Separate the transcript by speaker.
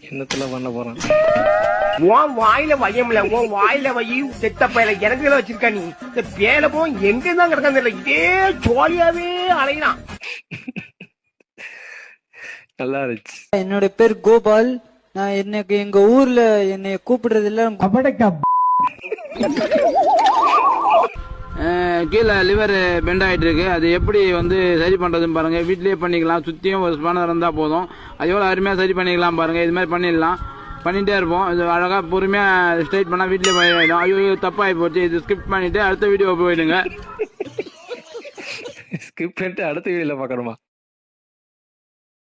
Speaker 1: என்னத்துல பண்ண போறான்?
Speaker 2: உன் வாயில வையம்ல, உன் வாயில வை செத்த பையில எனக்கு வச்சிருக்கா நீ. இந்த பேல போ எங்க தான் கிடக்கான்னு தெரியல, இதே ஜோலியாவே அலையிறான்.
Speaker 1: நல்லா இருந்துச்சு.
Speaker 3: என்னோட பேர் கோபால். நான் எனக்கு எங்க ஊர்ல என்னைய கூப்பிடுறது இல்ல.
Speaker 4: கீழே லிவர் பெண்ட் ஆகிட்டு இருக்கு. அது எப்படி வந்து சரி பண்ணுறதுன்னு பாருங்கள். வீட்லேயே பண்ணிக்கலாம். சுற்றியும் ஒரு ஸ்பானர் இருந்தால் போதும். அது எவ்வளோ அருமையாக சரி பண்ணிக்கலாம் பாருங்கள். இது மாதிரி பண்ணிடலாம். பண்ணிகிட்டே இருப்போம். இது அழகாக பொறுமையாக ஸ்ட்ரைட் பண்ணால் வீட்டிலே பண்ணிடும். ஐயோ தப்பாகி போச்சு. இது ஸ்கிப் பண்ணிவிட்டு அடுத்த வீடியோ போயிடுங்க.
Speaker 1: ஸ்கிப் பண்ணிட்டு அடுத்த வீடியோவில் பார்க்கணுமா?